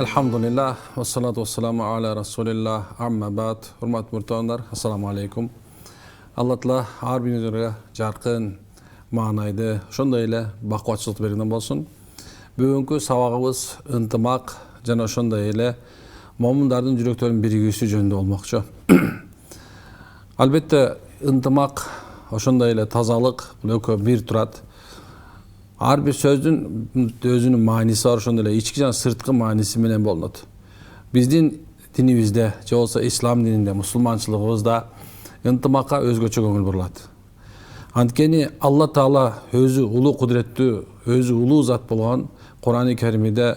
Elhamdülillah ve salatu ve selamu ala Resulillah amma ba'd. Hurmat murtavanlar, assalamu alaikum. Allah Taala har birinizге жарқын, маанайды, ошондой эле бакубатчылык бергенден болсун. Бүгүнкү сабагыбыз ынтымак жана ошондой эле момундардын жүрөктөрүнүн биригүүсү жөнүндө болмокчу. Албетте ынтымак, ошондой эле тазалык бул экөө бир турат. Ар бир сөздүн өзүнүн мааниси бар, ошондой эле ички жана сырткы мааниси менен болот. Биздин динибизде, же болбосо ислам дининде, мусулманчылыгыбызда ынтымакка өзгөчө көңүл бурулат. Анткени Алла Таала өзү улуу кудуреттүү, өзү улуу зат болгон Кур'ан-ы Керимде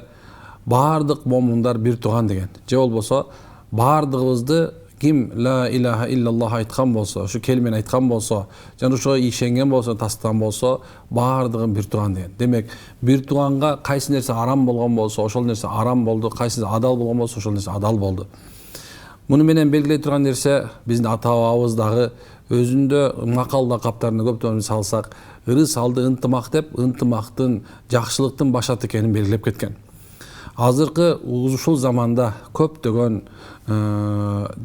баардык момундар бир тууган деген. Же болбосо баардыгыбызды ким ла илаха иллаллах айткан болсо, ошо келмени айткан болсо, жана ошого ишенген болсо, тастаган болсо, баардыгын бир тууган деген. Демек, бир тууганга кайсы нерсе арам болгон болсо, ошол нерсе арам болду, кайсы адал болгон болсо, ошол нерсе адал болду. Муну менен белгилей турган нерсе биздин ата-бабабыз дагы өзүндө макал лакаптарына көптөн салсак, ырыс алды ынтымак деп, ынтымактын, жакшылыктын башат экенин белгилеп кеткен. Азыркы ушул заманда көптөгөн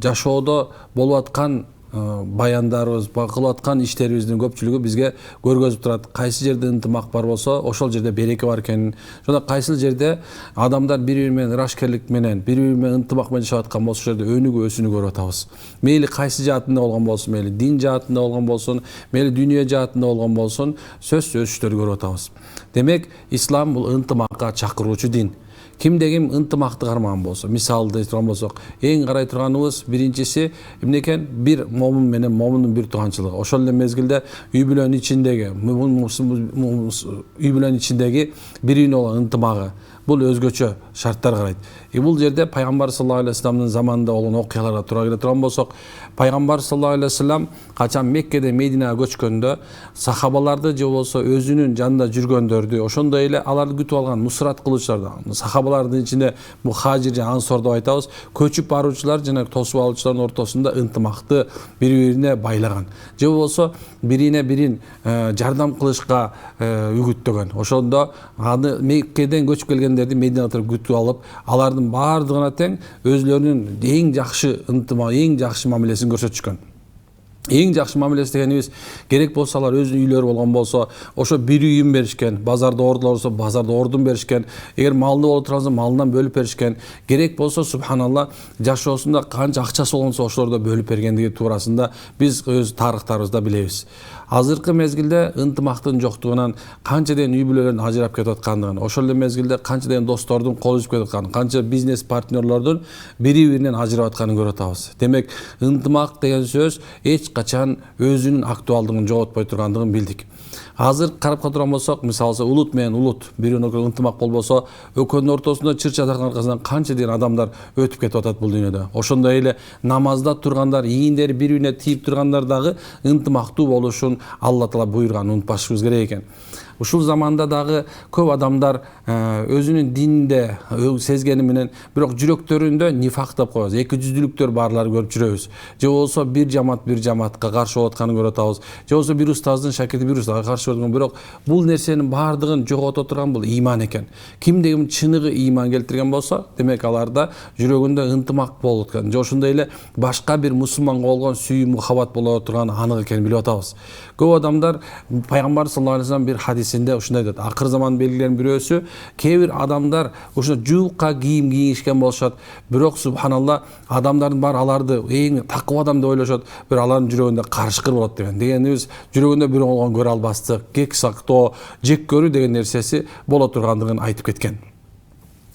жашоодо болуп аткан баяндарыбыз, кылып аткан иштерибиздин көпчүлүгү бизге көргөзүп турат. Кайсы жерде ынтымак бар болсо, ошол жерде береке бар экенин, жана кайсы жерде адамдар бири-бири менен ырашкерлик менен, бири-бири менен ынтымак менен жашап аткан болсо, ошол жерде өнүгүү өсүүнү көрүп атабыз. Мейли кайсы жаатында болгон болсун, мейли дин жаатында болгон болсун, мейли дүйнө жаатында болгон болсун, сөзсүз өсүштөрдү көрүп атабыз. Демек, ислам бул ынтымакка чакыруучу дин. Кимде ким ынтымакты кармаган болсо, мисалды айткан болсок, эң карай турганыбыз биринчиси эмне экен? Бир момун менен момундун бир тууганчылыгы. Ошол эле мезгилде үй бүлөнүн ичиндеги бири-бирине болгон ынтымагы. Бул өзгөчө шарттар карайт. Бул жерде пайгамбар саллаллаху алейхи вассаламдын заманында болгон окуяларга туура келе турган болсок, пайгамбар саллаллаху алейхи вассалам качан Меккеден Мединага көчкөндө сахабаларды же болбосо өзүнүн жанында жүргөндөрдү, ошондой эле аларды күтүп алган нусрат кылуучуларды, сахабалардын ичинде мухажир жана ансор деп айтабыз, көчүп баруучулар жана тосуп алуучулардын ортосунда ынтымакты бири-бирине байлаган. Же болбосо бирине бирин жардам кылышка үгүттөгөн. Ошондо аны Меккеден көчүп келгендерди Мединага күтүп алып, алардын баардыгына тең өзлөрүнүн эң жакшы ынтымак, эң жакшы мамилесин көрсөтүшкөн. Эң жакшы мамилеси дегенибиз, керек болсо алар өзүнүн үйлөрү болгон болсо, ошо бир үйүн беришкен, базарда ордулар болсо, базарда ордун беришкен, эгер малды болуп турганса, малынан бөлүп беришкен, керек болсо субханалла жашоосунда канча акчасы болгонсо ошолорду бөлүп бергендиги туурасында биз өз тарыхтарыбызда билебиз. Азыркы мезгилде ынтымактын жоктугунан канча деген үй бүлөлөрдүн ажырап кетип аткандыгын, ошол эле мезгилде канча деген достордун кол үзүп кетип атканын, канча бизнес партнерлордун бири-биринен ажырап атканын көрүп атабыз. Демек, ынтымак деген сөз эч качан өзүнүн актуалдыгын жоготпой тургандыгын билдик. Азыр карап турган болсок, мисалы улут менен улут бири-бирине ынтымак болбосо, экөөнүн ортосунда чыр-чатактын аркасынан канча деген адамдар өтүп кетип атат бул дүйнөдө. Ошондой эле намазда тургандар, ийиндери бири-бирине тийип тургандар дагы ынтымактуу болушун Алла Таала буйруган, унутпашыбыз керек экен. Ушул заманда дагы көп адамдар өзүнүн дининде сезгени менен, бирок жүрөктөрүндө нифак деп коебуз, эки жүздүүлүктөр барларын көрүп жүрөбүз. Же болбосо бир жамаатка каршы болуп атканын көрүп атабыз. Же болбосо бир устаздын шакирти бир устазга каршы болгон, бирок бул нерсенин баардыгын жогото турган бул иман экен. Кимде ким чыныгы иман келтирген болсо, демек аларда жүрөгүндө ынтымак болуп аткан. Же ошондой эле башка бир мусулманга болгон сүйүү мухаббат боло турган анык экенин билип атабыз. Көп адамдар пайгамбар саллаллаху алейхи вассалам бир хадисинде ушундай дейт: акыр заман белгилеринин бирөөсү, кээ бир адамдар ошо жуукка кийим кийишкен болушат, бирок субханалла адамдардын баары аларды эң такыба адам деп ойлошот, бирок алардын жүрөгүндө карышкыр болот деген. Дегенибиз, жүрөгүндө бирөө болгон көрө албастык, кек сактоо, жек көрүү деген нерсеси боло тургандыгын айтып кеткен.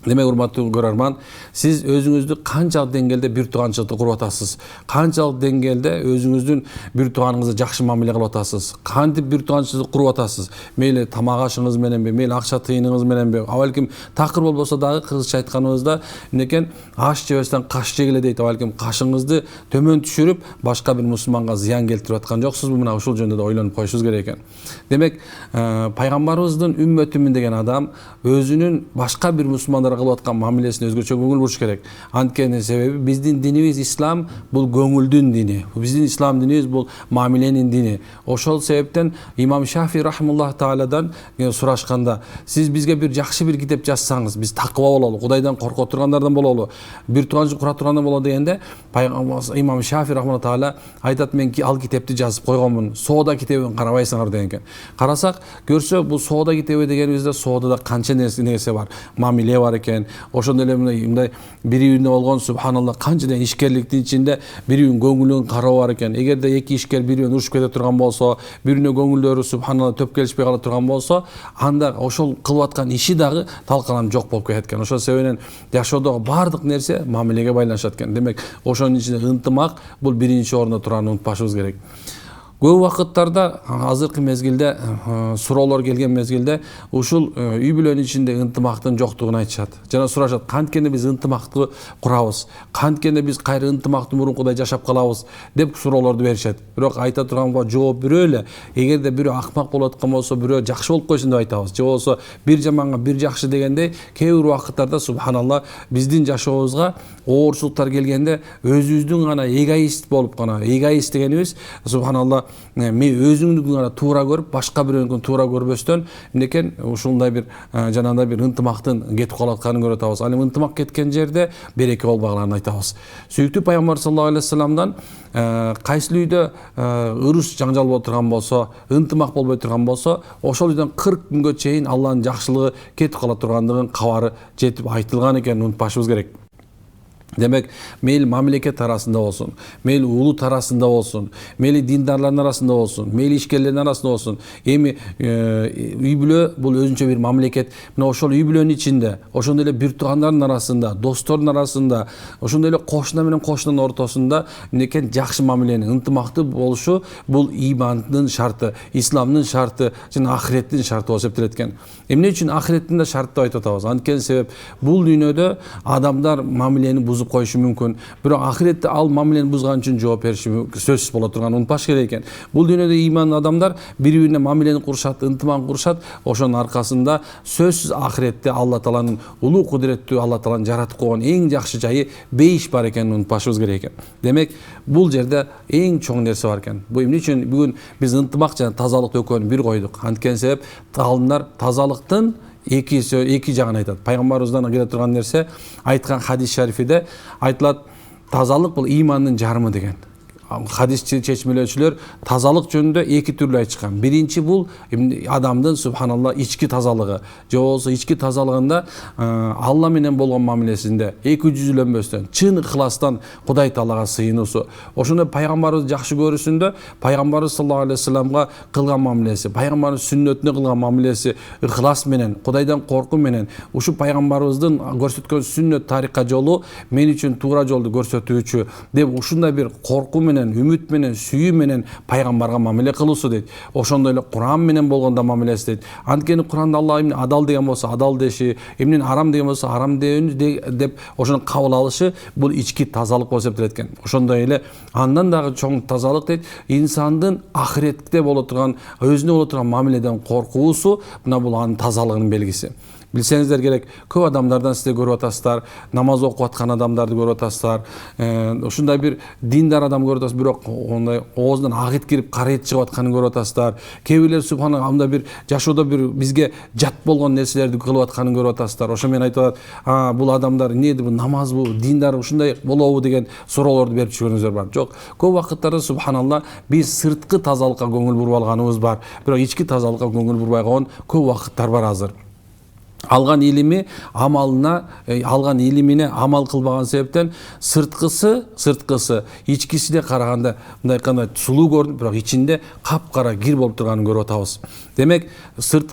Демек, урматтуу көрөрман, сиз өзүңүздү канчалык деңгээлде бир тууганчылыкты куруп атасыз? Канчалык деңгээлде өзүңүздүн бир тууганыңызга жакшы мамиле кылып атасыз? Кантип бир тууганчылык куруп атасыз? Мейли тамак ашыңыз мененби, мейли акча тыйыныңыз мененби, балким такыр болбосо дагы кыргызча айтканыбызда эмнекен, аш жебестен каш жегиле дейт. Балким кашыңызды төмөн түшүрүп, башка бир мусулманга зыян келтирип аткан жоксузбу? Мына ушул жөнүндө да ойлонуп коюшубуз керек экен. Демек, пайгамбарыбыздын үммөтүмүн деген адам өзүнүн башка бир мусулмандар адамдар кылып аткан мамилесине өзгөчө көңүл буруш керек. Анткени себеби биздин динибиз ислам бул көңүлдүн дини. Биздин ислам динибиз бул мамиленин дини. Ошол себептен имам Шафи рахмаллаху тааладан сурашканда, сиз бизге бир жакшы бир китеп жазсаңыз, биз такыба бололу, Кудайдан корко тургандардан бололу, бир туган кура тургандар бололу дегенде, имам Шафи рахмаллаху таала айтат, мен ал китепти жазып койгонмун, соода китебин карабайсыңар деген экен. Карасак, көрсө бул соода китеби дегенибизде соодада канча нерсе бар, мамиле бар экен. Ошондой эле мындай бири-бирине болгон субханалла канча ишкерликтин ичинде бири-биринин көңүлүн кароо бар экен. Эгерде эки ишкер бири-бирине урушуп кете турган болсо, бири-бирине көңүлдөрү субханалла төп келишпей кала турган болсо, анда ошол кылып аткан иши дагы талкаланып жок болуп кетет экен. Ошол себептен жашоодогу баардык нерсе мамилеге байланышат экен. Демек, ошонун ичинде ынтымак бул биринчи орунда туранын унутпашыбыз керек. Көп вакыттарда азыркы мезгилде суроолор келген мезгилде ушул үй бүлөнүн ичинде ынтымактын жоктугун айтышат. Жана сурашат, канткени биз ынтымакты курабыз, канткени биз кайра ынтымакты мурункудай жашап калабыз деп суроолорду беришет. Бирок айта турганга жооп бирөө эле. Эгерде бирөө акмак болуп аткан болсо, бирөө жакшы болуп койсун деп айтабыз. Же болбосо бир жаманга бир жакшы дегендей, кээ бир вакыттарда субханалла биздин жашообузга оорчулуктар келгенде өзүбүздүн гана эгоист болуп гана, эгоист дегенибиз субханалла мен өзүңдүн гана туура көрүп, башка бирөөнүкүн туура көрбөстөн, мынекен ушундай бир жанагындай бир ынтымактын кетип калып атканын көрүп атабыз. Ал эми ынтымак кеткен жерде береке болбаганын айтабыз. Сүйүктүү пайгамбар саллаллаху алейхи вассаламдан кайсы үйдө ырыс жаңжал болуп турган болсо, ынтымак болбой турган болсо, ошол үйдөн 40 күнгө чейин Алланын жакшылыгы кетип кала тургандыгын кабары жетип айтылган экенин унутпашыбыз керек. Демек, мейли мамлекет арасында болсун, мейли улут арасында болсун, мейли диндарлардын арасында болсун, мейли ишкерлердин арасында болсун, эми үй бүлө бул өзүнчө бир мамлекет. Мына ошол үй бүлөнүн ичинде, ошондой эле бир туугандардын арасында, достордун арасында, ошондой эле кошуна менен кошунун ортосунда мынекен жакшы мамиленин, ынтымактуу болушу бул имандын шарты, исламдын шарты жана ахиреттин шарты болуп эсептелет экен. Эмне үчүн ахиреттин да шарты деп айтып атабыз? Анткени себеп бул дүйнөдө адамдар мамилени бузуп коюшу мүмкүн. Бирок ахиретте ал мамилени бузган үчүн жооп бериши сөзсүз боло турганын унутпаш керек экен. Бул дүйнөдө имандуу адамдар бири-бирине мамилени курушат, ынтымак курушат. Ошонун аркасында сөзсүз ахиретте Алла Тааланын улуу кудуреттүү Алла Тааланын жаратып койгон эң жакшы жайы бейиш бар экенин унутпашыбыз керек экен. Демек, бул жерде эң чоң нерсе бар экен. Бул эмне үчүн бүгүн биз ынтымак жана тазалык экөөнү бир койдук? Анткени себеп алдындар тазалыктын эки жагын айтат. Пайгамбарыбыздан келе турган нерсе айткан хадис шарифиде айтылат, тазалык бул имандын жарымы деген. Хадис чечмелөөчүлөр тазалык жөнүндө эки түрлүү айтышкан. Биринчи бул адамдын субханалла ички тазалыгы. Же болбосо ички тазалыгында Алла менен болгон мамилесинде эки жүзүлөнбөстөн, чын ыхластан Кудай Таалага сыйынуусу. Ошондой пайгамбарыбыз жакшы көрүүсүндө пайгамбарыбыз саллаллаху алейхи вассаламга кылган мамилеси, пайгамбарыбыз сүннөтүнө кылган мамилеси ыхлас менен, Кудайдан коркуу менен, ушу пайгамбарыбыздын көрсөткөн сүннөт тарикка жолу мен үчүн туура жолду көрсөтүүчү деп ушундай бир коркуу менен, үмүт менен, сүйүү менен пайгамбарга мамиле кылуусу дейт. Ошондой эле Куран менен болгондо мамилеси дейт. Анткени Куранда Алла эмне адал деген болсо адал деши, эмне арам деген болсо арам деп ошону кабыл алышы бул ички тазалык болуп эсептелет экен. Ошондой эле андан дагы чоң тазалык дейт, инсандын ахиретте боло турган, өзүнө боло турган мамиледен коркуусу, мына бул анын тазалыгынын белгиси. Билсеңиздер керек, көп адамдардан сиздер көрүп атасыздар, намаз окуп аткан адамдарды көрүп атасыздар, ушундай бир диндар адам көрүп атасыздар, бирок ондай оозунан ак ит кирип кара ит чыгып атканын көрүп атасыздар. Кээ бирлер субханалла анда бир жашоодо бир бизге жат болгон нерселерди кылып атканын көрүп атасыздар. Ошо менен айтып атат, бул адамдар эмнеди, бул намазбы, диндар ушундай болобу деген суроолорду берип жүргөнүздөр бар. Жок, көп вакыттарда субханалла биз сырткы тазалыкка көңүл буруп алганыбыз бар, бирок ички тазалыкка көңүл бурбай койгон көп вакыттар бар азыр. Алган илими амалына, алган илимине амал кылбаган себептен сырткысы ичкисине караганда мындай кандай сулуу көрүнүп, бирок ичинде капкара кир болуп турганын көрүп атабыз. Демек,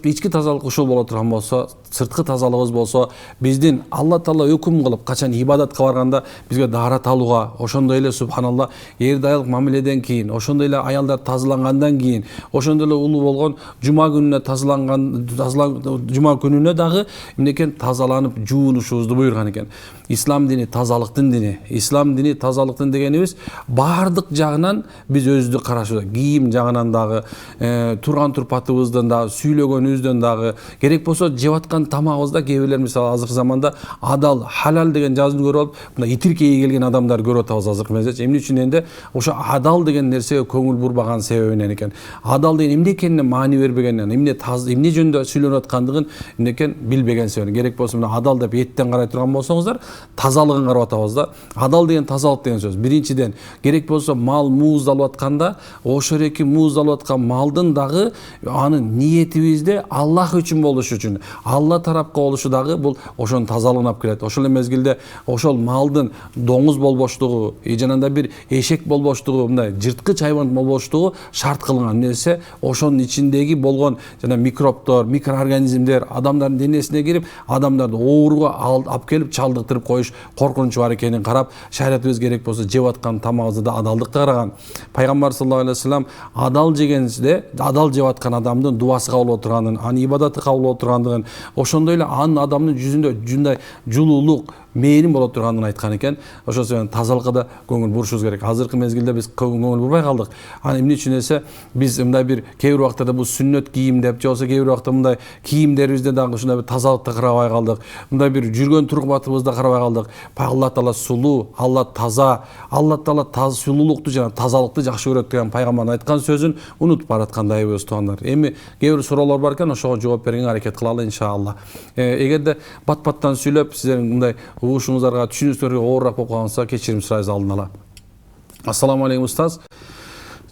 ички тазалык ушул боло турган болсо, сырткы тазалыгыбыз болсо, биздин Алла Таала өкүм кылып качан ибадатка барганда бизге даарат алууга, ошондой эле субханалла эрди айылык мамиледен кийин, ошондой эле аялдар тазалангандан кийин, ошондой эле улуу болгон жума күнүнө жума күнүнө дагы эмнекен тазаланып жуунушубузду буйруган экен. Ислам дини тазалыктын дини. Ислам дини тазалыктын дегенибиз баардык жагынан биз өзүбүздү карашыбыз, кийим жагынан дагы, турган турпатыбыздан дагы, сүйлөгөнүбүздөн дагы, керек болсо жеп аткан тамагыбызда кээ бирлер мисалы азыркы заманда адал, халал деген жазууну көрүп алып, мына итиркейге келген адамдар көрүп атабыз азыркы мезетчи. Эмне үчүн энди ошо адал деген нерсеге көңүл бурбаган себебинен экен. Адал деген эмне экенине маани бербегенинен, эмне жөнүндө сүйлөнүп аткандыгын эмне экен билбеген себебинен. Керек болсо мына адал деп эттен карай турган болсоңуздар, тазалыгын карап атабыз да. Адал деген тазалык деген сөз. Биринчиден, керек болсо мал мууз алып атканда, ошол эки мууз алып аткан малдын дагы анын ниетибизде Аллах үчүн болушу үчүн, Алла тарапка болушу дагы бул ошонун тазалыгына алып келет. Ошол эле мезгилде ошол малдын доңуз болбоштугу, жанагындай бир эшек болбоштугу, мындай жырткыч хайван болбоштугу шарт кылынган нерсе, ошонун ичиндеги болгон жана микробдор, микроорганизмдер адамдардын денесине кирип, адамдарды ооруга алып келип чалдыктырып коюш коркунучу бар экенин карап, шариятыбыз керек болсо жеп аткан тамагыбызды да адалдыкка караган. Пайгамбар саллаллаху алейхи вассалам адал жегенде, адал жеп аткан адамдын дуасы кабыл болуп турганын, анын ибадаты кабыл болуп тургандыгын, ошондой эле анын адамдын жүзүндө жундай жылуулук, мээрим боло турганын айткан экен. Ошол себептен тазалыкка да көңүл бурушубуз керек. Азыркы мезгилде биз көңүл бурбай калдык. Аны эмне үчүн десе, биз мындай бир кээ бир убактарда бул сүннөт кийим деп, же болбосо кээ бир убакта мындай кийимдерибизде дагы ушундай бир тазалыкты карабай калдык. Мындай бир жүргөн тургубатыбызда карабай калдык. Алла Таала сулуу, Алла таза, Алла Таала сулуулукту жана тазалыкты жакшы көрөт деген пайгамбардын айткан сөзүн унутуп бараткандайбыз туугандар. Эми кээ бир суроолор бар экен, ошого жооп бергенге аракет кылалы иншалла. Эгерде бат-баттан сүйлөп сиздердин мындай угушуңуздарга, түшүнүшүңүзгө оорураак болуп калганса, кечирим сурайбыз алдын ала. Ассаламу алейкум устаз.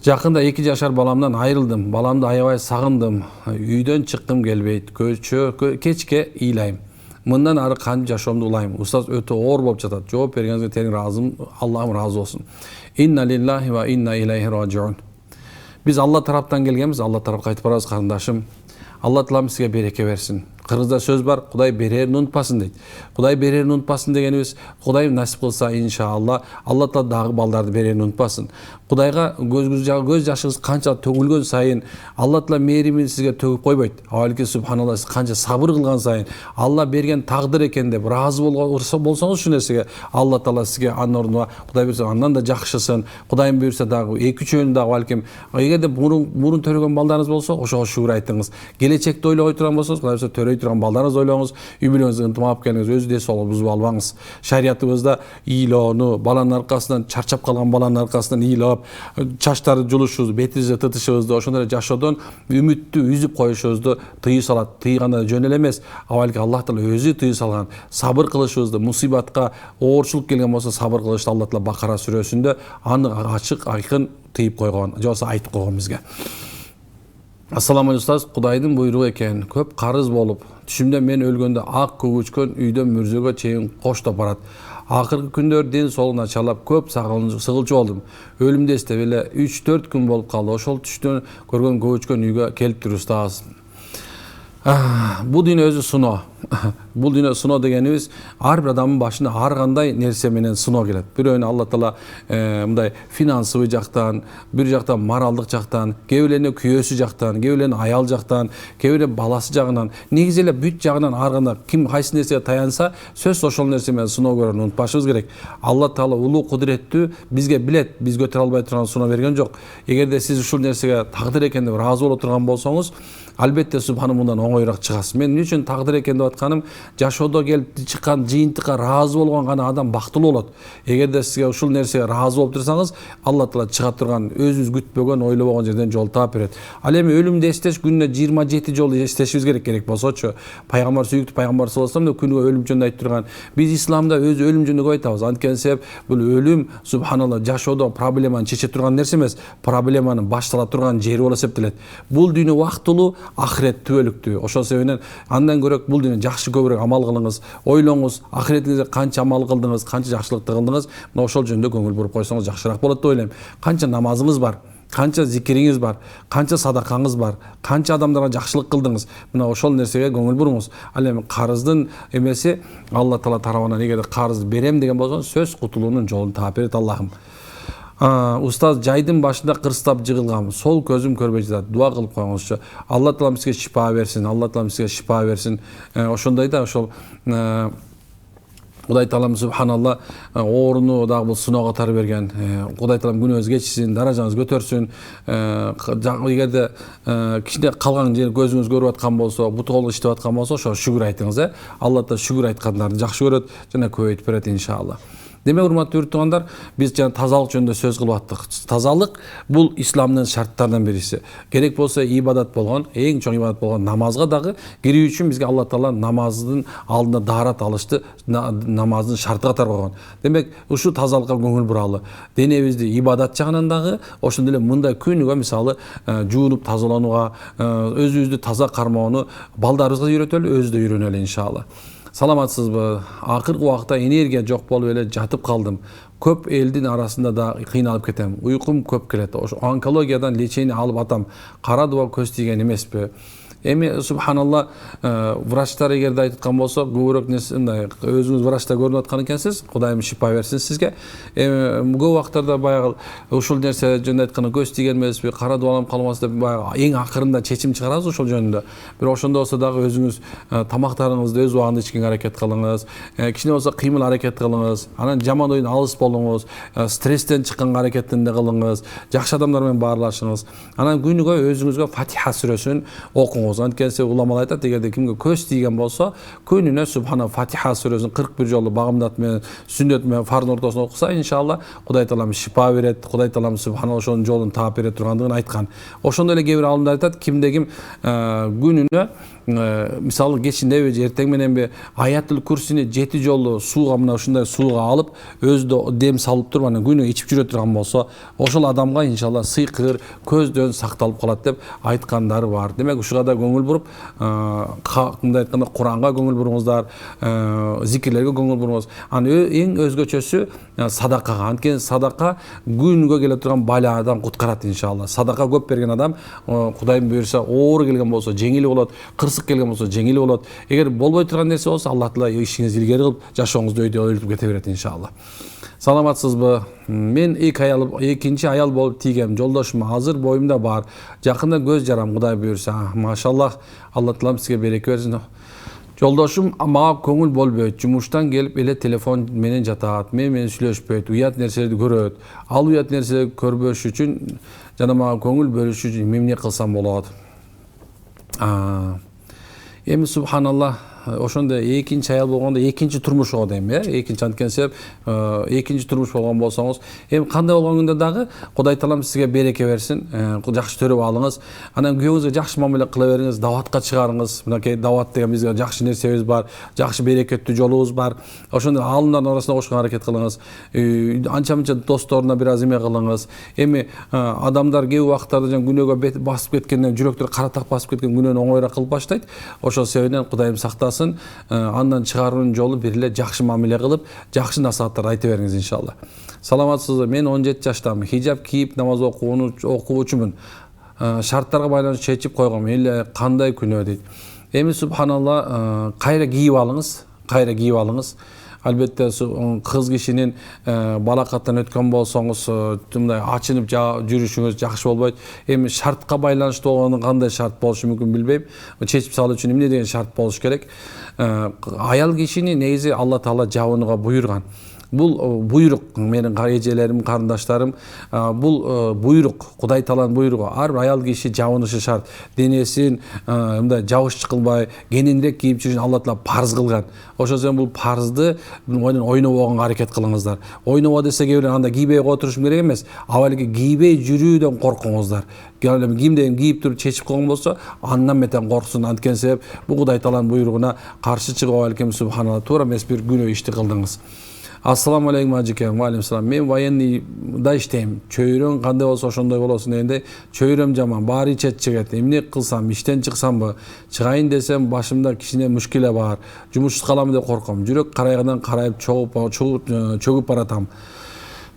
Жакында 2 жашар баламдан айрылдым. Баламды аябай сагындым. Үйдөн чыккым келбейт. Кечке ыйлайм. Мындан ары кантип жашоомду улайм? Устаз, өтө оор болуп жатат. Жооп бергениңизге терең ыраазымын. Аллахым ыраазы болсун. Инна лиллахи ва инна илейхи раджиун. Биз Алла тараптан келгенбиз, Алла тарапка кайтып барабыз карындашым. Алла Таалам сизге береке берсин. Кыргызда сөз бар, Кудай берерин унутпасын дейт. Кудай берерин унутпасын дегенибиз, Кудай насип кылса иншалла, Алла Таала дагы балдарды берерин унутпасын. Кудайга көз жашыңыз канча төгүлгөн сайын, Алла Таала мээримин сизге төгүп койбойт. Балки субханалла, сиз канча сабыр кылган сайын, Алла берген тагдыр экен деп ыраазы болсоңуз ушул нерсеге, Алла Таала сизге анын ордуна Кудай берсе андан да жакшысын, Кудайым буйрса дагы 2-3 дагы балким, эгерде мурун төрөгөн балдарыңыз болсо, ошого шүгүр айтыңыз. Келечекти ойлой турган болсоңуз, Кудай берсе төрөй турган балдарыңыз ойлоңуз, үй бүлөңүзгө ынтымак алып келиңиз, өзү де сол бузуп албаңыз. Шариятыбызда ыйлоону, баланын аркасынан, чарчап калган баланын аркасынан ыйлап, чачтарды жулушубузду, бетибизди тытышыбызды, ошондой эле жашоодон үмүттү үзүп коюшубузду тыйы салат. Тыйганда жөн эле эмес, балки Аллах Таала өзү тыйы салган. Сабыр кылышыбызды, мусибатка, оорчулук келген болсо сабыр кылышты Алла Таала Бакара сүрөсүндө аны ачык, айкын тыйып койгон, же болбосо айтып койгон бизге. Ассаламу алейкум устаз, Кудайдын буйругу экен, көп карыз болуп, түшүмдө мен өлгөндө ак көгүчкөн үйдөн мүрзөгө чейин коштоп барат. Акыркы күндөр ден соолук начарлап, көп сыгылчу болдум. Өлүмдү эстеп эле 3-4 күн болуп калды. Ошол түштөн көргөн көгүчкөн үйгө келип туруп устаз. Бул дүйнө өзү сыноо. Бул дүйнө сыноо дегенибиз ар бир адамдын башына ар кандай нерсе менен сыноо келет. Бирөөнү Алла Таала мындай финансовый жактан, бир жактан моралдык жактан, кээ бирлерine күйөөсү жактан, кээ бирлерine аял жактан, кээ бирлерine баласы жагынан, негизи эле бүт жагынан ар кандай ким кайсы нерсеге таянса, сөз ошол нерсе менен сыноо көрөрүн унутпашыбыз керек. Алла Таала улуу кудуреттүү, бизге билет, биз көтөрө албай турган сыноо берген жок. Эгерде сиз ушул нерсеге тагдыр экен деп ыраазы боло турган болсоңуз, албетте субханы мындан оңоюраак чыгасыз. Мен эмне үчүн тагдыр экен деп атканым, жашоодо келип чыккан жыйынтыкка ыраазы болгон гана адам бактылуу болот. Эгерде сизге ушул нерсеге ыраазы болуп турсаңыз, Алла Таала чыга турган, өзүбүз күтпөгөн, ойлобогон жерден жол таап берет. Ал эми өлүмдү эстеш күнүнө 27 жолу эстешибиз керек болсочу. Пайгамбар, сүйүктүү пайгамбар саллаллаху алейхи вассалам күнүгө өлүм жөнүндө айтып турган. Биз исламда өзү өлүм жөнүндө көп айтабыз. Анткени себеп бул өлүм субханалла жашоодо проблеманы чече турган нерсе эмес, проблеманы баштала турган жери болуп эсептелет. Бул дүйнө убактылуу, ахирет түбөлүктүү. Ошол себептен андан көрөк бул дүйнө жакшы көбүрөөк амал кылыңыз, ойлоңуз, ахиретиңизде канча амал кылдыңыз, канча жакшылыкты кылдыңыз, мына ошол жөнүндө көңүл буруп койсоңуз жакшыраак болот деп ойлойм. Канча намазыңыз бар, канча зикириңиз бар, канча садакаңыз бар, канча адамдарга жакшылык кылдыңыз, мына ошол нерсеге көңүл буруңуз. Ал эми карыздын эмеси Алла Таала тарабынан эгерде карыз берем деген болсоңуз, сөз кутулуунун жолун таап берет Аллахым. Устаз жайдын башында кырстап жыгылгам, сол көзүм көрбөй жатат. Дуа кылып коюңузчу. Алла таалам сизге шифа берсин. Алла таалам сизге шифа берсин. Ошондой да ошол Кудай таалам субханалла ооруну дагы бул сыноо катары берген. Кудай таалам күнөөңүз кечирсин, даражаңыз көтөрсүн. Эгерде кичине калган жер көзүңүз көрүп аткан болсо, буту колу иштеп аткан болсо, ошо шүгүр айтыңыз. Алла таала шүгүр айткандарды жакшы көрөт жана көбөйтүп берет иншалла. Демек, урматтуу угурлар, биз жана тазалык жөнүндө сөз кылып аттык. Тазалык бул исламдын шарттарынан бириси. Керек болсо ибадат болгон, эң чоң ибадат болгон намазга дагы кирүү үчүн бизге Алла таала намаздын алдында даарат алышты, намаздын шарты катары койгон. Демек, ушу тазалыкка көңүл буралы. Денебизди ибадат жагынан дагы, ошондой эле мындай күнүгө мисалы жуунуп тазаланууга, өзүбүздү таза кармоону балдарыбызга үйрөтөлү, өзү да үйрөнөлү иншалла. Саламатсызбы? Акыркы убакта энергия жок болуп эле жатып калдым. Көп элдин арасында да кыйналып кетем. Уйкум көп келет. Ошо онкологиядан лечение алып атам. Кара дуба көз тийген эмеспи? Эми субханалла, врачтар эгерде айткан болсо, көбүрөөк нерсе мындай, өзүңүз врачта көрүнүп аткан экенсиз, Кудайым шифа берсин сизге. Көп убактарда баягы ушул нерсе жөнүндө айтканда көз тийген эмеспи, кара дубаланып калмасын деп баягы эң акырында чечим чыгарабыз ошол жөнүндө. Бирок ошондо болсо дагы өзүңүз тамактарыңызды өз убагында ичкенге аракет кылыңыз. Кичине болсо кыймыл аракет кылыңыз. Анан жаман ойдон алыс болуңуз. Стресстен чыкканга аракетинде кылыңыз. Жакшы адамдар менен баарлашыңыз. Анан күнүгө өзүңүзгө Фатиха сүрөсүн окуңуз. Анткенсе уламалар айтат, эгерде кимге көз тийген болсо, күнүнө субхана Фатиха сүрөсүн 41 жолу багымдат менен, сүннөт менен фардын ортосуна окуса, иншалла Кудай таалам шифа берет, Кудай таалам субхана ошонун жолун таап бере тургандыгын айткан. Ошондой эле кээ бир алымдар айтат, кимде ким күнүнө мисалы кечиндеби же эртең мененби Аятул Курсини 7 жолу сууга мына ушундай сууга алып, өзү дем салып туруп анан күнү ичип жүрө турган болсо, ошол адамга иншалла сыйкыр, көздөн сакталып калат деп айткандары бар. Демек, ушуга да көңүл буруп, мындай айтканда Куранга көңүл буруңуздар, зикирлерге көңүл буруңуз. Анан эң өзгөчөсү садакага. Анткени садака күнгө келе турган баладан куткарат иншалла. Садака көп берген адам, Кудайым буйрса, оору келген болсо жеңил болот, кырсык келген болсо жеңил болот. Эгер болбой турган нерсе болсо, Алла таала ишиңизди илгери кылып, жашооңузду өйдөлтүп кете берет иншалла. Саламатсызбы? Мен экинчи аял болуп тийгем. Жолдошум азыр боюмда бар. Жакында көз жарам, Кудай буйрса. Машаллах, Алла таалам сизге береке берсин. Жолдошум мага көңүл болбойт. Жумуштан келип эле телефон менен жатат. Менен сүйлөшпөйт, уят нерселерди көрөт. Ал уят нерселерди көрбөш үчүн жана мага көңүл бөлүш үчүн эмне кылсам болот? Эми субханалла, ошондой экинчи аял болгондо экинчи турмушго дейм, экинчи анткени себеп экинчи турмуш болгон болсоңуз, эми кандай болгон күндө дагы Кудай таалам сизге береке берсин, жакшы төрөп алыңыз. Анан күйөөңүзгө жакшы мамиле кыла бериңиз, даватка чыгарыңыз. Мынакей дават деген бизге жакшы нерсебиз бар, жакшы берекеттүү жолубуз бар. Ошондой алымдардын арасында кошконго аракет кылыңыз. Анча-мынча досторуна бир аз эме кылыңыз. Эми адамдар кээ убактарда жана күнөөгө басып кеткенден, жүрөктөр каратак басып кеткен күнөөнү оңоюраак кылып баштайт. Ошол себептен Кудайым сактасын. Андан чыгаруунун жолу бир эле жакшы мамиле кылып, жакшы насааттарды айта бериңиз иншалла. Саламатсызбы? Мен 17 жаштамын. Хижаб кийип намаз окуучумун. Шарттарга байланыштуу чечип койгом. Эле кандай күнөө дейт. Эми субханалла, кайра кийип алыңыз. Албетте кыз кишинин балакаттан өткөн болсоңуз, мындай ачынып жүрүшүңүз жакшы болбойт. Эми шартка байланыштуу болгону кандай шарт болушу мүмкүн билбейм. Чечип салуу үчүн эмне деген шарт болуш керек? Аял кишини негизи Алла таала жабынууга буйрган. Бул буйрук, менин эжелерим, карындаштарым, бул буйрук, Кудай тааланын буйругу. Ар бир аял киши жабынышы шарт. Денесин мындай жабыш кылбай, кененирээк кийип жүрүшүн Алла таала парз кылган. Ошол себептен бул парзды ойнобогонго аракет кылыңыздар. Ойнобо десе кээ бирөө анда кийбей кое турушум керек эмес. Авалги кийбей жүрүүдөн коркуңуздар. Кимден кийип туруп чечип койгон болсо, андан метен корксун. Анткени себеп бул Кудай тааланын буйругуна каршы чыгып алкем субханалла, туура эмес бир күнөө ишти кылдыңыз. Ассаламу алейкум ажекем. Алейкум салам. Мен военныйда иштейм. Чөйрөң кандай болсо ошондой болосун дегенде, чөйрөм жаман, баары ичет чыгат. Эмне кылсам, иштен чыксамбы? Чыгайын десем, башымда кичине мушкиле бар. Жумушсуз каламын деп корком. Жүрөк карайгыдан карайып чөгүп баратам.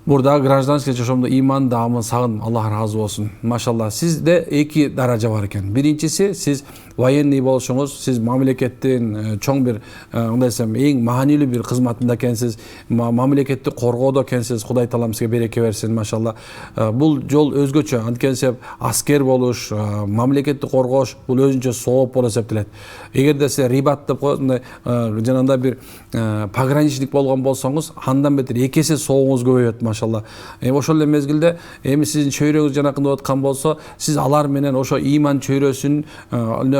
Burada гражданский жашоомдо иман даамы сагын, Аллах разы болсун. Машалла, сизде эки даража бар экен. Биринчиси, сиз военный болушуңуз, сиз мамлекеттин чоң бир, мындай десем, эң маанилүү бир кызматында экенсиз, мамлекетти коргоодо экенсиз. Кудай таалам сизге береке берсин, машалла. Бул жол өзгөчө, анткени аскер болуш, мамлекетти коргош, бул өзүнчө сооп болуп эсептелет. Эгерде сиз рибат деп коет, жанагындай бир пограничник болгон болсоңуз, андан бетер эки эсе соогуңуз көбөйөт, машалла. Ошол эле мезгилде эми сиздин чөйрөгүз жанакында болуп аткан болсо, сиз алар менен ошо иман чөйрөсүн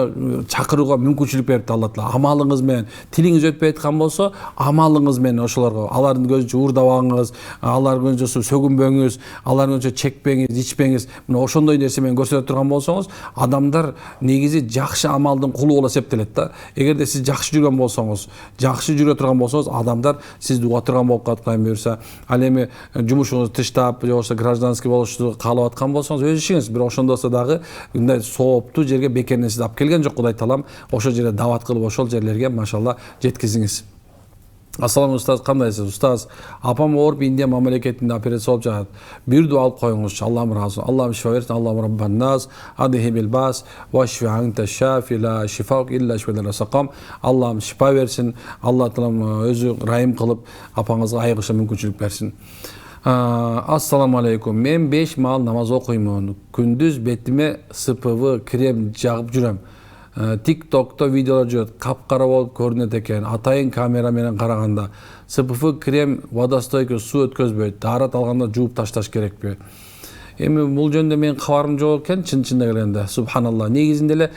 чакырууга мүмкүнчүлүк берип Алла таала. Амалыңыз менен, тилиңиз өтпөй аткан болсо, амалыңыз менен ошолорго, алардын көзүнчө уурдабаңыз, алардын көзүнчө сөгүнбөңүз, алардын көзүнчө чекпеңиз, ичпеңиз. Мына ошондой нерсе менен көрсөтө турган болсоңуз, адамдар негизи жакшы амалдын кулу болуп эсептелет да. Эгерде сиз жакшы жүргөн болсоңуз, жакшы жүрө турган болсоңуз, адамдар сизди уга турган болуп калат, кайын буюрса. Ал эми жумушуңузду тыштап, же болбосо гражданский болушты каалап аткан болсоңуз, өз ишиңиз, бирок ошондосо дагы мындай сооптуу жерге бекеринен сизди алып келген жок Кудай таалам. Ошол жерде дават кылып, ошол жерлерге машалла жеткизиңиз. Ассаламу устаз, кандайсыз? Устаз, апам ооруп Индия мамлекетинде операция болуп жатат. Бир дуа алып коюңузчу. Аллахым разы. Аллахым шифа берсин. Аллахым раббан нас, адхи бил бас, ва шифа анта шафи ла шифаук илля шифадан сакам. Аллахым шифа берсин. Алла таалам өзү райым кылып апаңызга айыгыша мүмкүнчүлүк берсин. Ассаламу алейкум. Мен 5 маал намаз окуймун. Күндүз бетиме СПВ крем жагып жүрөм. TikTok'ta videolar жүрөт, капкара болуп көрүнөт экен. Атайын камера менен караганда СПФ крем водостойкий суу өткөзбөйт. Даарат алганда жууп ташташ керекпи? Эми бул жөнүндө менин кабарым жок экен, чын-чынына келгенде. Субханалла. Негизинде эле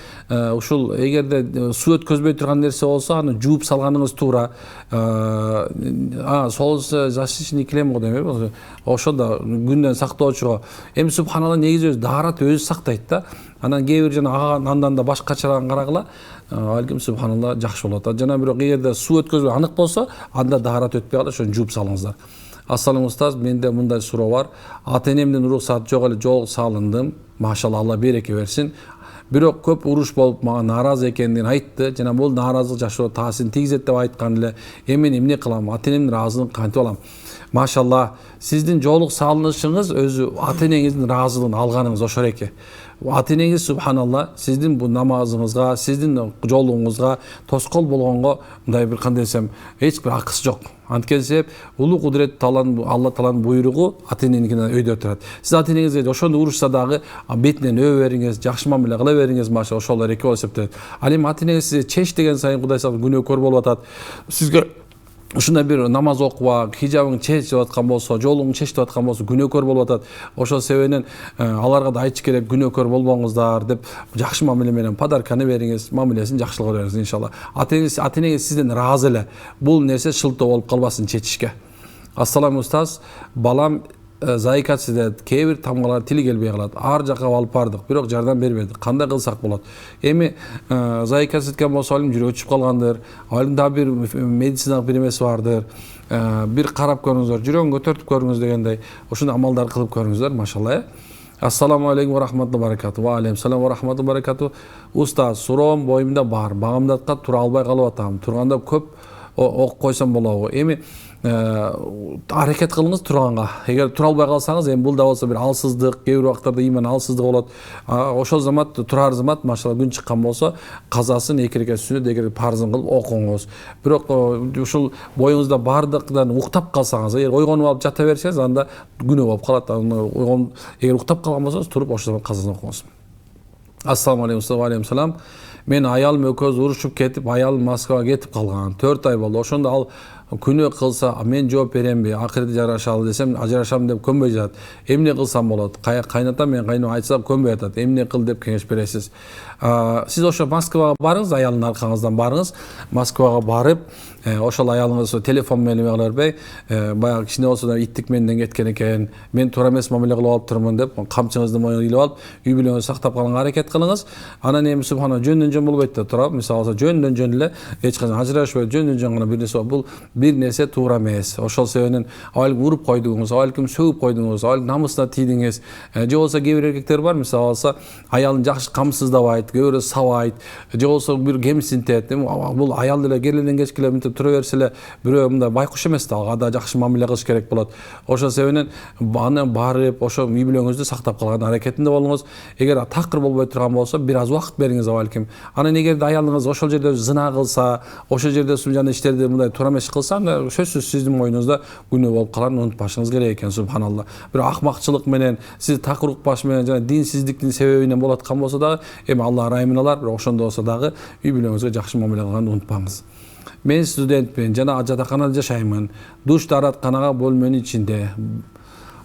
ушул эгерде суу өткөзбөй турган нерсе болсо, аны жууп салганыңыз туура. Солнце защитный крем го дейм. Ошо да күндөн сактоочуга. Эми субханалла негизи өзү даарат өзү сактайт да. Анан кээ бир жана андан да башкачараак карагыла, алким субханалла жакшы болот. Жана бирок эгерде суу өткөзбөй анык болсо, анда даарат өтпөй калат, ошону жууп салыңыздар. Ассалам устаз, менде мындай суроо бар. Ата-энемдин уруксаты жок эле жол салындым. Машалла, Алла береке берсин. Бирок көп уруш болуп мага нааразы экендигин айтты. Жана бул нааразылык жашоо таасирин тийгизет деп айткан эле. Эми мен эмне кылам? Ата-энемдин ыраазылыгын кантип алам? Машалла, сиздин жолук салынышыңыз өзү ата-энеңиздин ыраазылыгын алганыңыз ошол экен. Ата-энеңиз субханалла сиздин бул намазыңызга, сиздин жолуңузга тоскоол болгонго мындай бир кандай десем, эч бир акысы жок. Анткени улуу кудурет Алла тааланын буйругу ата-эненикинен өйдө турат. Сиз ата-энеңизге ошондо урушса дагы бетинен өбө бериңиз, жакшы мамиле кыла бериңиз, маша ошол эреке болуп эсептелет. Ал эми ата-энеңиз сизди чеч деген сайын Кудай сактасын күнөөкөр болуп атат. Сизге ушундай бир намаз окуба, хижабың чечип аткан болсо, жолуң чечип аткан болсо күнөөкөр болуп атат. Ошол себептен аларга да айтыш керек, күнөөкөр болбоңуздар деп, жакшы мамиле менен подарканы бериңиз, мамилесин жакшылык бериңиз иншалла. Ата-энеңиз сизден ыраазы эле. Бул нерсе шылтоо болуп калбасын чечишке. Ассалам устаз, балам заикасы дед, кээ бир тамгалар тили келбей калат. Ар жакка алып бардык, бирок жардам бербеди. Кандай кылсак болот? Эми заикасы эткен болсо, алым жүрөгү өчүп калгандыр, алым да бир медициналык бир эмеси бардыр. Бир карап көрүңүздөр, жүрөгүн көтөртүп көрүңүз дегендей, ошондой амалдар кылып көрүңүздөр, машалла. Ассаламу алейкум ва рахматуллахи ва баракату. Ва алейкум салам ва рахматуллахи ва баракату. Устаз, суроом боюмда бар, багымдатка тура албай калып атам. Турганда көп ок койсом болобу? Эми аракет кылыңыз турганга. Эгер тура албай калсаңыз, эми бул да болсо бир алсыздык, кээ бир убактарда иман алсыздык болот. Ошол замат турар замат, машалла күн чыккан болсо, казасын 2 рекет сүннөт, эгер парзын кылып окуңуз. Бирок ушул боюңузда бардыктан уктап калсаңыз, эгер ойгонуп алып жата берсеңиз, анда күнөө болуп калат. Эгер уктап калган болсоңуз, туруп ошол замат казасын окуңуз. Ассаламу алейкум, ва алейкум салам. Мен аялым экөөбүз урушуп кетип, аялым Москвага кетип калган. 4 ай болду. Ошондо ал күнөө кылса, мен жооп беремби? Акырды жарашалы десем, ажырашам деп көнбөй жатат. Эмне кылсам болот? Кайнатам мен кайноо айтсам көнбөй жатат. Эмне кыл деп кеңеш бересиз? Сиз ошо Москвага барыңыз, аялдын аркаңыздан барыңыз. Москвага барып, ошол аялыңыз телефон менен эмне бербей, баягы кичине болсо да иттик менден кеткен экен. Мен туура эмес мамиле кылып алып турмун деп, камчыңызды моюңузга илип алып, үй бүлөңүздү сактап калганга аракет кылыңыз. Анан эми субхана жөндөн жөн болбойт да тура. Мисалы жөндөн жөн эле эч качан ажырашпай, жөндөн жөн гана бир нерсе бул бир нерсе туура эмес. Ошол себептен абалким уруп койдуңуз, абалким сөгүп койдуңуз, абалким намысына тийдиңиз. Же болсо кээ бир эркектер бар, мисалы алса, аялын жакшы камсыздабайт, кээ бирөө сабайт, же болсо бир кемсинтет. Бул аял деле келеден кечке эле мынтип тура берсе эле бирөө мындай байкуш эмес да, ага да жакшы мамиле кылыш керек болот. Ошол себептен аны барып, ошо үй бүлөңүздү сактап калган аракетинде болуңуз. Эгер такыр болбой турган болсо, бир аз убакыт бериңиз абалким. Анан эгерде аялыңыз ошол жерде зына кылса, ошол жерде сумжан иштерди мындай туура эмес кылса, сөзсүз сиздин мойнуңузда күнөө болуп каларын унутпашыңыз керек экен, субханалла. Бир акмакчылык менен, сиз такыр укпаш менен жана динсиздиктин себебинен болот аткан болсо дагы, эми Алла ырайымын алар, бирок ошондо болсо дагы үй бүлөңүзгө жакшы мамиле кылганды унутпаңыз. Мен студентмин жана жатаканада жашаймын. Душ дааратканага бөлмөнүн ичинде.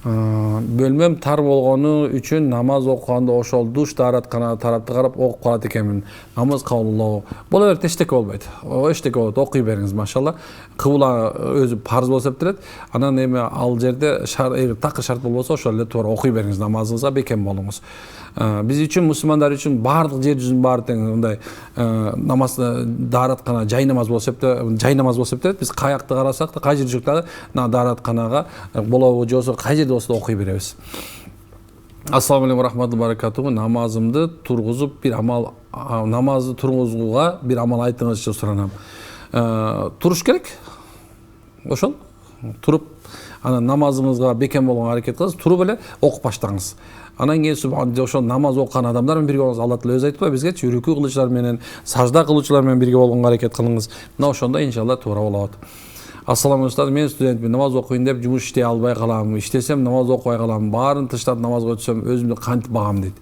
Бөлмөм тар болгону үчүн намаз окуганда ошол душ дааратканага тарапты карап окуп калат экенмин. Намаз кабылбоо. Боло берет, эчтеке болбойт. Эчтеке болот, окуй бериңиз, машалла. Кыбла өзү парз болуп эсептелет. Анан эми ал жерде такыр шарт болбосо ошол эле туура окуй бериңиз, намазыңызга бекем болуңуз. Биз үчүн, мусулмандар үчүн баардык жер жүзүнүн баары тең мындай намаз даараткана жай намаз болуп эсептелет. Биз каякты карасак да, кай жер жүрсөк дагы дааратканага болобу же болсо кай жерде болсо окуй беребиз. Ассаламу алейкум рахматуллахи баракатуху. Намазымды тургузуп бир амал, намазды тургузууга бир амал айтыңызчы суранам. Туруш керек. Ошол туруп анан намазыңызга бекем болгонго аракет кылыңыз, туруп эле окуп баштаңыз. Анан кийин ошол намаз окуган адамдар менен бирге болуңуз. Алла Таала өзү айтпайбы бизгечи, рүкүү кылуучулар менен, сажда кылуучулар менен бирге болгонго аракет кылыңыз. Мына ошондо иншалла туура болот. Ассаламу алейкум, мен студентмин, намаз окуйн деп жумуш иштей албай калам. Иштесем намаз окубай калам. Баарын тыштап намазга өтсөм өзүмдү кантип багам дейт.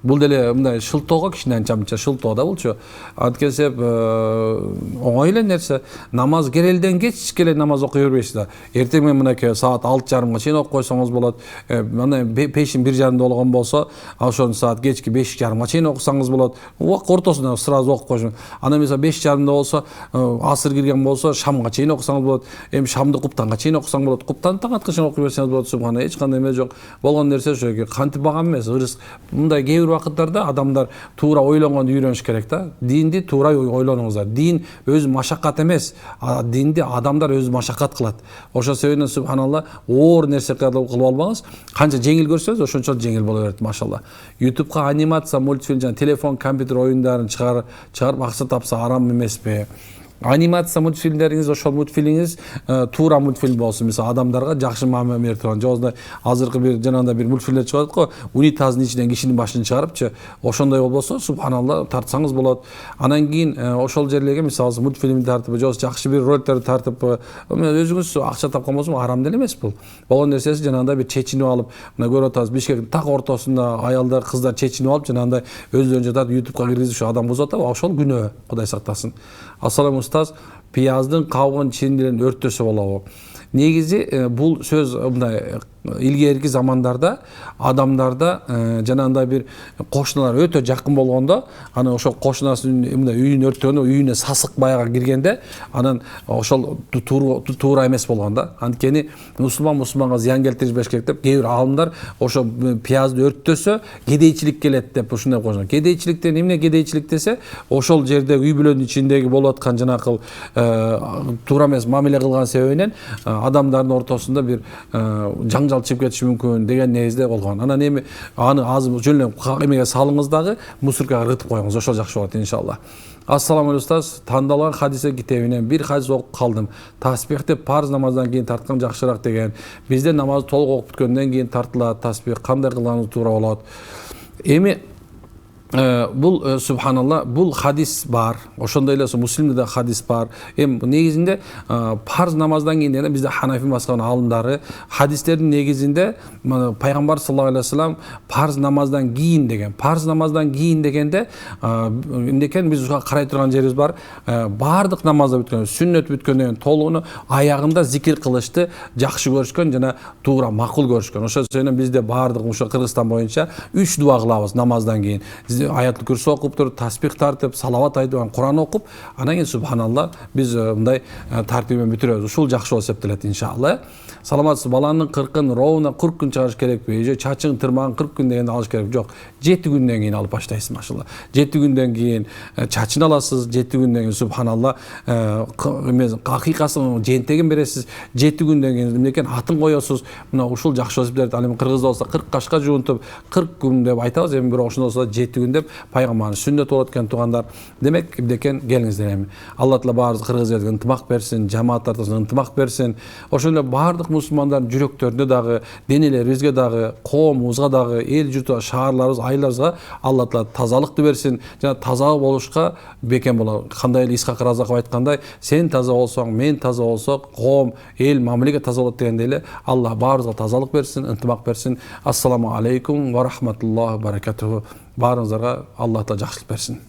Бул деле мындай шылтоого кичине анча-мынча шылтоо да булчу. Анткенсе оңой эле нерсе. Намаз керелден кечке эле намаз окуй бербейсиз да. Эртең менен мынакей саат 6:30 чейин окуп койсоңуз болот. Мына пештин 1:30 болгон болсо, ошону саат кечки 5:30 чейин окусаңыз болот. Убак ортосунда сразу окуп койсоң. Анан мисалы 5:30 болсо, асыр кирген болсо, шамга чейин окусаңыз болот. Эми шамды куптанга чейин окусаң болот. Куптан таң аткычын окуй берсеңиз болот. Субхана, эч кандай эме жок. Болгон нерсе ошо кантип багам эмес, ырыс. Мындай кээ вакыттарда адамдар туура ойлонгонду үйрөнүш керек да. Динди туура ойлонуңуздар. Дин өзү машакат эмес. Динди адамдар өзү машакат кылат. Ошол себептен субханалла оор нерсе кылып албаңыз. Канча жеңил көрсөңүз, ошончо жеңил боло берет, машалла. YouTube'га анимация, мультфильм жана телефон, компьютер оюндарын чыгарып акча тапса арам эмеспи? Анимация мультфильмдериңиз, ошол мультфильмиңиз туура мультфильм болсун. Мисалы адамдарга жакшы мамиле берип турган. Жозда азыркы бир жанагындай бир мультфильмдер чыгат го, унитаздын ичинен кишинин башын чыгарыпчы. Ошондой болбосо, субханалла, тартсаңыз болот. Анан кийин ошол жерлерге мисалы мультфильмди тартып, же жакшы бир роликтерди тартып, өзүңүз акча тапкан болсоң арам деле эмес бул. Болгон нерсеси жанагындай бир чечинип алып, мына көрүп атабыз, Бишкектин так ортосунда аялдар, кыздар чечинип алып, жанагындай өзүлөрүн жатат YouTube'га киргизип ушу адам бузуп атабы, ошол күнөө, Кудай сактасын. Ассаламу устаз, пияздын кабыгын чендилен өрттөсө болобу? Негизи бул сөз мындай илгерки замандарда адамдарда жанагындай бир кошуналар өтө жакын болгондо, анан ошол кошунасынын мындай үйүн өрттөгөндө, үйүнө сасык баяга киргенде, анан ошол туура эмес болгон да. Анткени мусулманга зыян келтирбеш керек деп кээ бир аалымдар ошо пиязды өрттөсө кедейчилик келет деп ушундай кошуна. Кедейчиликтен эмне кедейчилик десе, ошол жерде үй бүлөнүн ичиндеги болуп аткан жанакыл туура эмес мамиле кылган себебинен адамдардын ортосунда бир жаңжал чыгып кетиши мүмкүн деген негизде болгон. Анан эми аны азыр жөн эле эмеге салыңыз дагы, мусоркага ырытып коюңуз, ошол жакшы болот иншалла. Ассаламу алейкум устаз, тандалган хадисе китебинен бир хадис окуп калдым. Таспихти парз намаздан кийин тарткан жакшыраак деген. Бизде намазды толук окуп бүткөндөн кийин тартылат таспих, кандай кылганыңыз туура болот? Эми бул субханалла, бул хадис бар. Ошондой эле муслимде да хадис бар. Негизинде парз намаздан кийин дегенде бизде Ханафи мазхабынын аалымдары хадистердин негизинде пайгамбар саллаллаху алейхи вассалам парз намаздан кийин деген. Парз намаздан кийин дегенде эмнекен биз карай турган жерибиз бар. Бардык намазда бүткөн, сүннөт бүткөндөн толугуну аягында зикир кылышты жакшы көрүшкөн жана туура макул көрүшкөн. Ошол себептен бизде бардык ошо Кыргызстан боюнча 3 дуа кылабыз намаздан кийин. Аятыл күрсү окуп туруп, таспих тартып, салават айтып, Куран окуп, анан кийин субханалла биз мындай тартибин бүтүрөбүз. Ушул жакшы болуп эсептелет иншалла. Саламатсыз, баланын 40-ын ровно 40 күн чыгарыш керекпи? Же чачың тырмагын 40 күн дегенде алыш керек? Жок. 7 күндөн кийин алып баштайсыз машалла. 7 күндөн кийин чачын аласыз, 7 күндөн кийин субханалла акыйкасын жентегин бересиз, 7 күндөн кийин эмне экен атын коесуз. Мына ушул жакшы болуп берет. Ал эми кыргызда болсо 40 кашка жуунтуп 40 күн деп айтабыз, эми бирок ошондо болсо 7 күн деп пайгамбардын сүннөтү болот экен туугандар. Демек эмне экен келиңиздер эми. Алла таала баарыбыз кыргыз элге ынтымак берсин, жамаат ортосуна ынтымак берсин. Ошондой эле баардык мусулмандардын жүрөктөрүндө дагы, денелерибизге дагы, коомубузга дагы, эл журтубузга, шаарларыбыз, айылдарыбызга Алла таала тазалыкты берсин. Жана таза болушка бекем болот. Кандай эле Исхак Разаков айткандай, сен таза болсоң, мен таза болсок, коом, эл, мамилеге таза болот дегендей эле Алла баарыбызга тазалык берсин, ынтымак берсин. Ассаламу алейкум ва рахматуллахи ва баракатуху. Баарыңыздарга Алла таала жакшылык берсин.